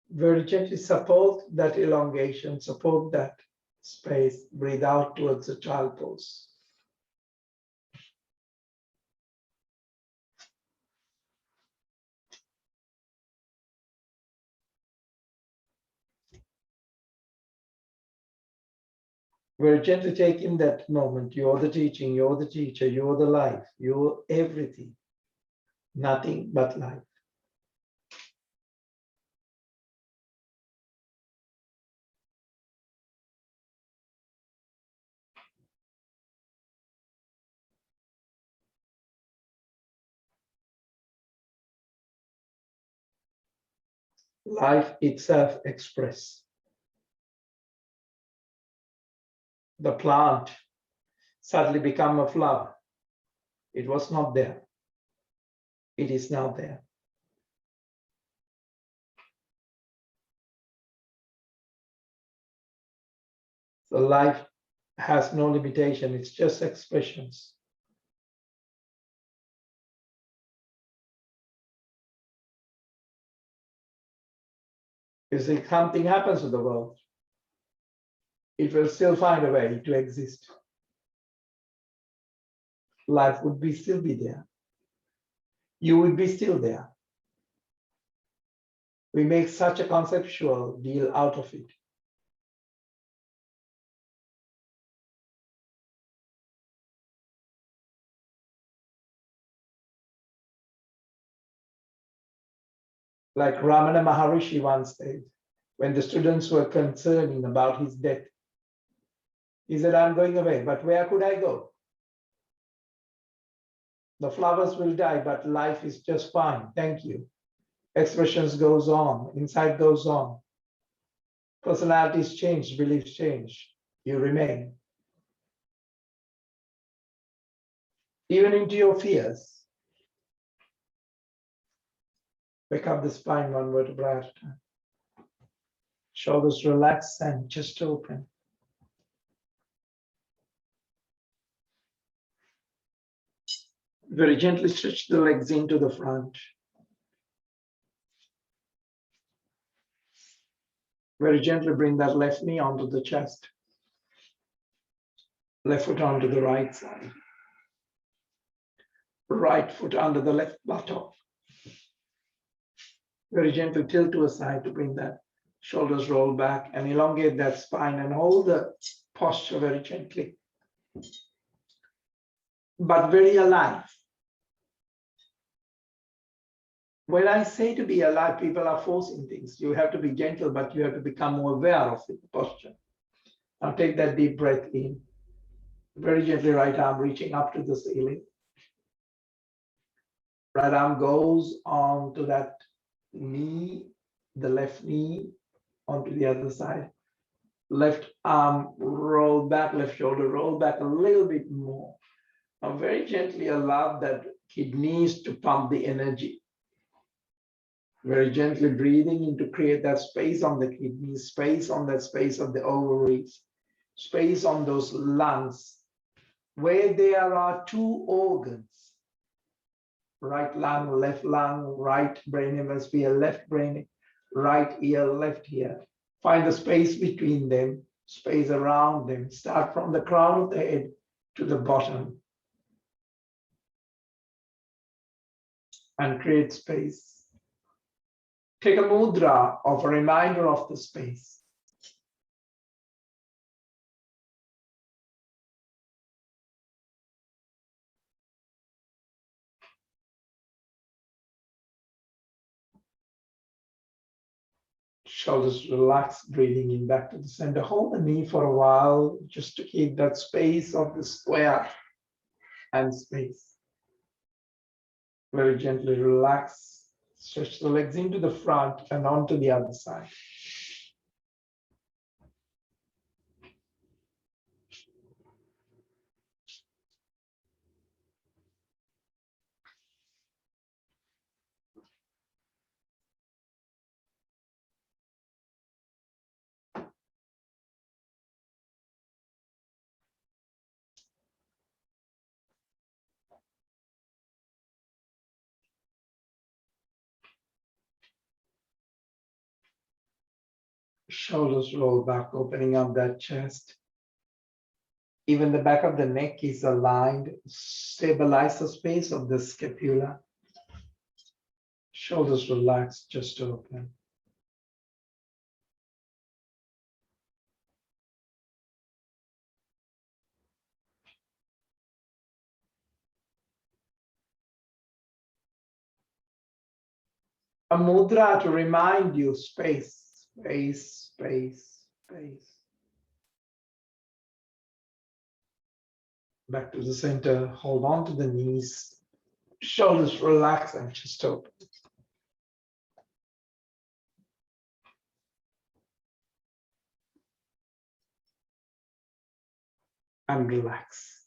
Very gently support that elongation, support that space. Breathe out towards the child pose. Very gently take in that moment. You're the teaching, you're the teacher, you're the life, you're everything. Nothing but life. Life itself express. The plant suddenly become a flower. It was not there. It is now there. So life has no limitation. It's just expressions. You see, something happens to the world, it will still find a way to exist. Life would still be there. You would be still there. We make such a conceptual deal out of it. Like Ramana Maharishi once said, when the students were concerning about his death, he said, I'm going away, but where could I go? The flowers will die, but life is just fine. Thank you. Expressions goes on, insight goes on. Personalities change, beliefs change. You remain. Even into your fears. Pick up the spine one vertebra at a time. Shoulders relax and chest open. Very gently stretch the legs into the front. Very gently bring that left knee onto the chest. Left foot onto the right side. Right foot under the left buttock. Very gently tilt to a side to bring that shoulders roll back and elongate that spine and hold the posture very gently, but very alive. When I say to be alive, people are forcing things. You have to be gentle, but you have to become more aware of the posture. Now take that deep breath in. Very gently, right arm reaching up to the ceiling. Right arm goes onto that knee, the left knee, onto the other side. Left arm roll back, left shoulder roll back a little bit more. Now very gently allow that kidneys to pump the energy. Very gently breathing in to create that space on the kidneys, space on that space of the ovaries, space on those lungs, where there are two organs, right lung, right brain hemisphere, left brain, right ear, left ear. Find the space between them, space around them. Start from the crown of the head to the bottom. And create space. Take a mudra of a reminder of the space. Shoulders relaxed, breathing in back to the center. Hold the knee for a while just to keep that space of the square and space. Very gently relax. Stretch the legs into the front and onto the other side. Shoulders roll back, opening up that chest. Even the back of the neck is aligned. Stabilize the space of the scapula. Shoulders relaxed, just open. A mudra to remind you space, space, space, space. Back to the center, hold on to the knees. Shoulders relax and just open. And relax.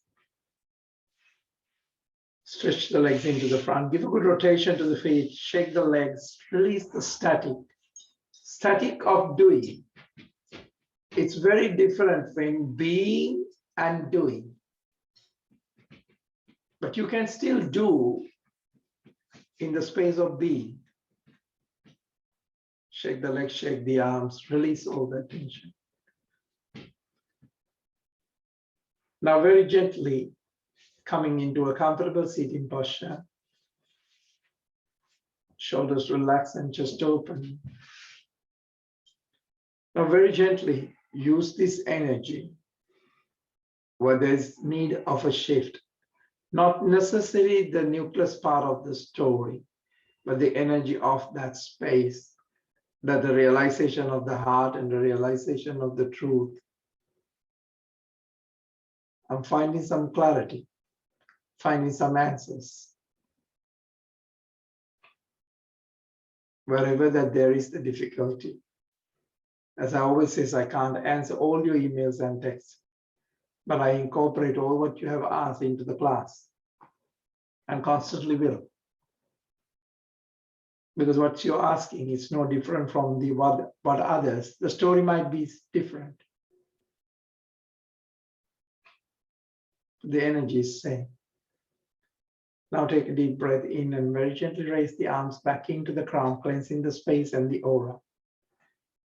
Stretch the legs into the front. Give a good rotation to the feet. Shake the legs. Release the static. Static of doing. It's very different from being and doing. But you can still do in the space of being. Shake the legs, shake the arms, release all that tension. Now very gently coming into a comfortable seating posture. Shoulders relax and just open. Now very gently use this energy where there's need of a shift. Not necessarily the nucleus part of the story, but the energy of that space, that the realization of the heart and the realization of the truth. I'm finding some clarity, finding some answers. Wherever that there is the difficulty. As I always say, I can't answer all your emails and texts, but I incorporate all what you have asked into the class and constantly will. Because what you're asking is no different from the what others. The story might be different. The energy is same. Now take a deep breath in and very gently raise the arms back into the crown, cleansing the space and the aura.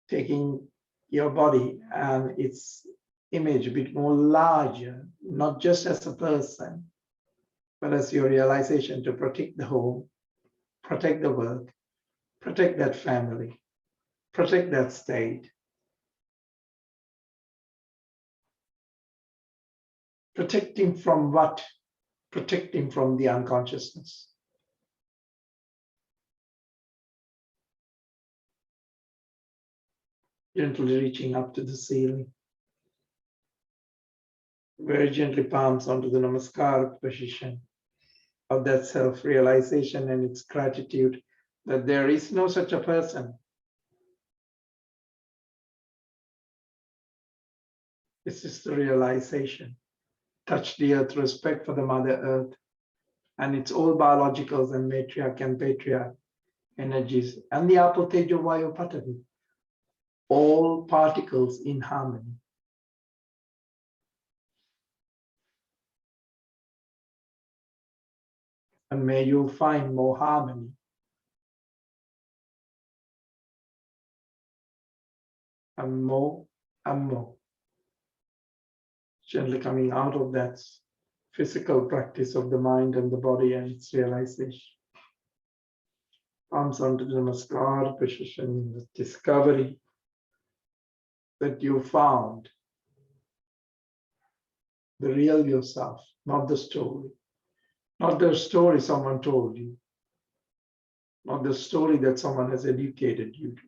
Taking your body and its image a bit more larger, not just as a person, but as your realization to protect the home, protect the work, protect that family, protect that state. Protecting from what? Protecting from the unconsciousness. Gently reaching up to the ceiling. Very gently palms onto the namaskar position of that self-realization and its gratitude that there is no such a person. This is the realization. Touch the earth, respect for the Mother Earth, and it's all biologicals and matriarch and patriarch energies, and the Apo Tejo Vayu Patavi, all particles in harmony. And may you find more harmony. And more and more. Gently coming out of that physical practice of the mind and the body and its realization. Palms onto the namaskar position, the discovery that you found the real yourself, not the story. Not the story someone told you, not the story that someone has educated you to.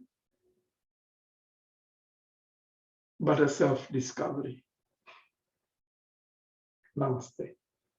but a self-discovery. Namaste.